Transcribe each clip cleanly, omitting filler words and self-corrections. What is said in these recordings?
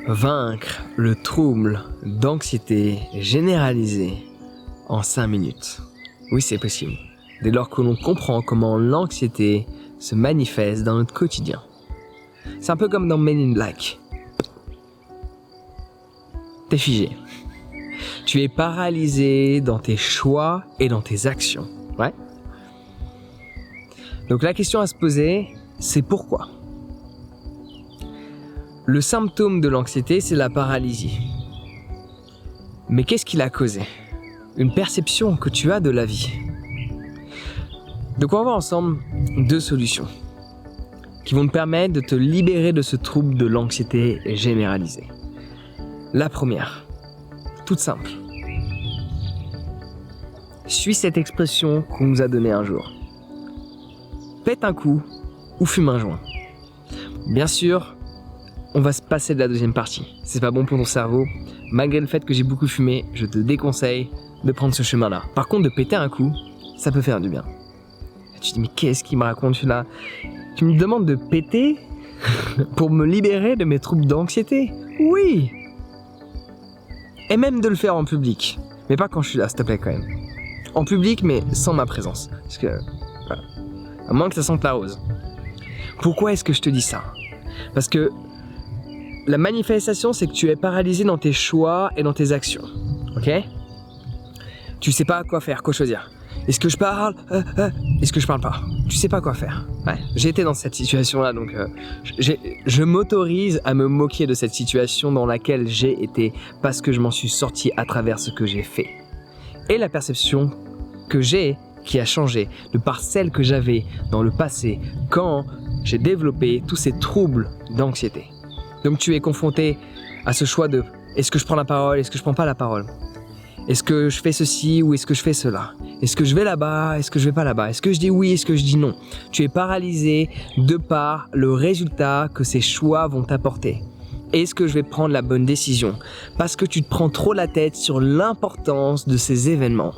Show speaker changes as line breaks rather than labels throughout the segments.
Vaincre le trouble d'anxiété généralisée en 5 minutes. Oui, c'est possible. Dès lors que l'on comprend comment l'anxiété se manifeste dans notre quotidien. C'est un peu comme dans Men in Black. T'es figé. Tu es paralysé dans tes choix et dans tes actions. Ouais. Donc la question à se poser, c'est pourquoi ? Le symptôme de l'anxiété, c'est la paralysie. Mais qu'est-ce qui l'a causé ? Une perception que tu as de la vie. Donc on va voir ensemble 2 solutions qui vont te permettre de te libérer de ce trouble de l'anxiété généralisée. La première, toute simple. Suis cette expression qu'on nous a donnée un jour. Pète un coup ou fume un joint. Bien sûr, on va se passer de la deuxième partie. C'est pas bon pour ton cerveau. Malgré le fait que j'ai beaucoup fumé, je te déconseille de prendre ce chemin-là. Par contre, de péter un coup, ça peut faire du bien. Et tu te dis, mais qu'est-ce qu'il me raconte celui-là ? Tu me demandes de péter pour me libérer de mes troubles d'anxiété ? Oui ! Et même de le faire en public. Mais pas quand je suis là, s'il te plaît, quand même. En public, mais sans ma présence. Parce que, voilà. À moins que ça sente la rose. Pourquoi est-ce que je te dis ça ? Parce que la manifestation, c'est que tu es paralysé dans tes choix et dans tes actions. Ok ? Tu sais pas quoi faire, quoi choisir. Est-ce que je parle ? Est-ce que je parle pas ? Tu sais pas quoi faire. Ouais. J'ai été dans cette situation-là, donc je m'autorise à me moquer de cette situation dans laquelle j'ai été parce que je m'en suis sorti à travers ce que j'ai fait. Et la perception que j'ai qui a changé de par celle que j'avais dans le passé quand j'ai développé tous ces troubles d'anxiété. Donc tu es confronté à ce choix de est-ce que je prends la parole, est-ce que je prends pas la parole ? Est-ce que je fais ceci ou est-ce que je fais cela ? Est-ce que je vais là-bas, est-ce que je vais pas là-bas ? Est-ce que je dis oui, est-ce que je dis non ? Tu es paralysé de par le résultat que ces choix vont t'apporter. Est-ce que je vais prendre la bonne décision ? Parce que tu te prends trop la tête sur l'importance de ces événements.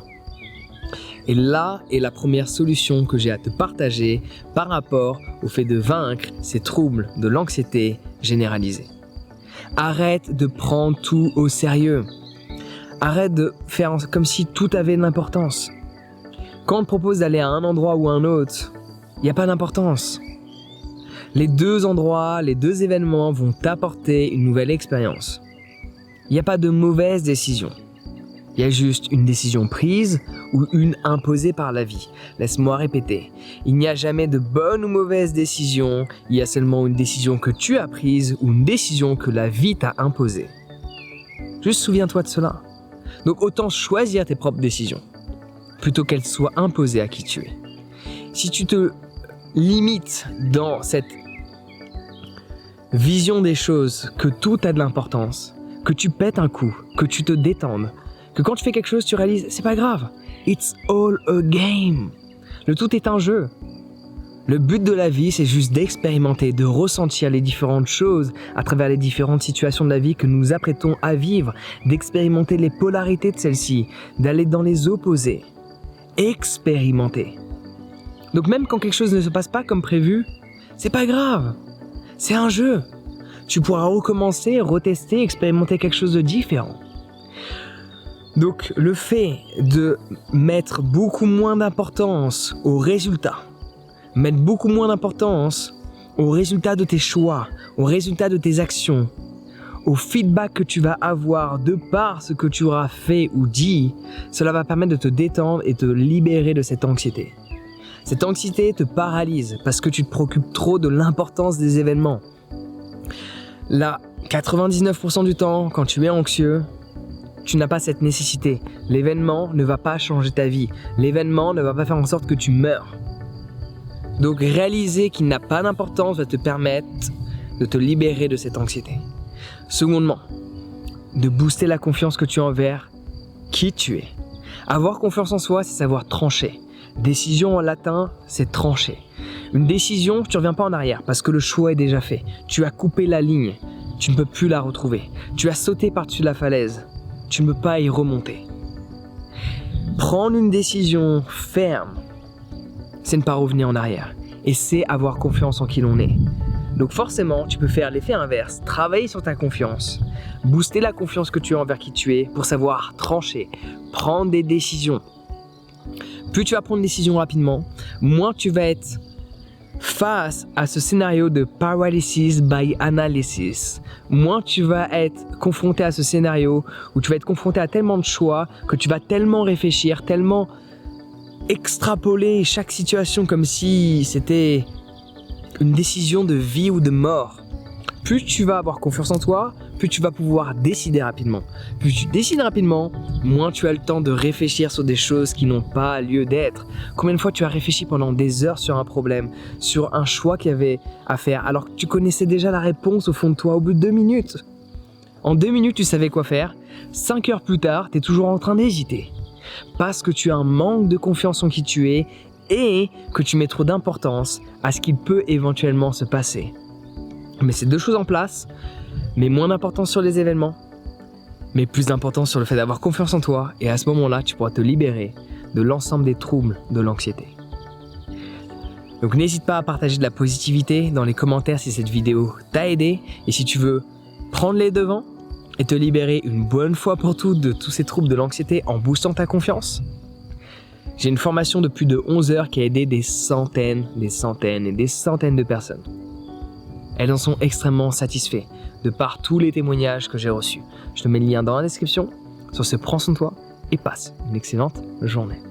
Et là est la première solution que j'ai à te partager par rapport au fait de vaincre ces troubles de l'anxiété généralisée. Arrête de prendre tout au sérieux. Arrête de faire comme si tout avait de l'importance. Quand on te propose d'aller à un endroit ou à un autre, il n'y a pas d'importance. Les 2 endroits, les 2 événements vont t'apporter une nouvelle expérience. Il n'y a pas de mauvaise décision. Il y a juste une décision prise ou une imposée par la vie. Laisse-moi répéter. Il n'y a jamais de bonne ou mauvaise décision. Il y a seulement une décision que tu as prise ou une décision que la vie t'a imposée. Juste souviens-toi de cela. Donc autant choisir tes propres décisions plutôt qu'elles soient imposées à qui tu es. Si tu te limites dans cette vision des choses, que tout a de l'importance, que tu pètes un coup, que tu te détendes, que quand tu fais quelque chose, tu réalises, c'est pas grave. It's all a game. Le tout est un jeu. Le but de la vie, c'est juste d'expérimenter, de ressentir les différentes choses à travers les différentes situations de la vie que nous nous apprêtons à vivre, d'expérimenter les polarités de celles-ci, d'aller dans les opposés. Expérimenter. Donc même quand quelque chose ne se passe pas comme prévu, c'est pas grave. C'est un jeu. Tu pourras recommencer, retester, expérimenter quelque chose de différent. Donc le fait de mettre beaucoup moins d'importance aux résultats, mettre beaucoup moins d'importance aux résultats de tes choix, aux résultats de tes actions, au feedback que tu vas avoir de par ce que tu auras fait ou dit, cela va permettre de te détendre et te libérer de cette anxiété. Cette anxiété te paralyse parce que tu te préoccupes trop de l'importance des événements. Là, 99% du temps, quand tu es anxieux, tu n'as pas cette nécessité. L'événement ne va pas changer ta vie. L'événement ne va pas faire en sorte que tu meurs. Donc réaliser qu'il n'a pas d'importance va te permettre de te libérer de cette anxiété. Secondement, de booster la confiance que tu as envers qui tu es. Avoir confiance en soi, c'est savoir trancher. Décision en latin, c'est trancher. Une décision, tu ne reviens pas en arrière parce que le choix est déjà fait. Tu as coupé la ligne, tu ne peux plus la retrouver. Tu as sauté par-dessus la falaise, tu ne peux pas y remonter. Prendre une décision ferme, c'est ne pas revenir en arrière. Et c'est avoir confiance en qui l'on est. Donc forcément, tu peux faire l'effet inverse, travailler sur ta confiance, booster la confiance que tu as envers qui tu es pour savoir trancher, prendre des décisions. Plus tu vas prendre des décisions rapidement, moins tu vas être face à ce scénario de paralysis by analysis, moins tu vas être confronté à ce scénario où tu vas être confronté à tellement de choix que tu vas tellement réfléchir, tellement extrapoler chaque situation comme si c'était une décision de vie ou de mort. Plus tu vas avoir confiance en toi, plus tu vas pouvoir décider rapidement. Plus tu décides rapidement, moins tu as le temps de réfléchir sur des choses qui n'ont pas lieu d'être. Combien de fois tu as réfléchi pendant des heures sur un problème, sur un choix qu'il y avait à faire, alors que tu connaissais déjà la réponse au fond de toi au bout de 2 minutes. En 2 minutes, tu savais quoi faire. 5 heures plus tard, tu es toujours en train d'hésiter. Parce que tu as un manque de confiance en qui tu es et que tu mets trop d'importance à ce qu'il peut éventuellement se passer. Mais c'est 2 choses en place, mais moins d'importance sur les événements, mais plus d'importance sur le fait d'avoir confiance en toi, et à ce moment-là, tu pourras te libérer de l'ensemble des troubles de l'anxiété. Donc n'hésite pas à partager de la positivité dans les commentaires si cette vidéo t'a aidé, et si tu veux prendre les devants et te libérer une bonne fois pour toutes de tous ces troubles de l'anxiété en boostant ta confiance. J'ai une formation de plus de 11 heures qui a aidé des centaines de personnes. Elles en sont extrêmement satisfaites de par tous les témoignages que j'ai reçus. Je te mets le lien dans la description. Sur ce, prends soin de toi et passe une excellente journée.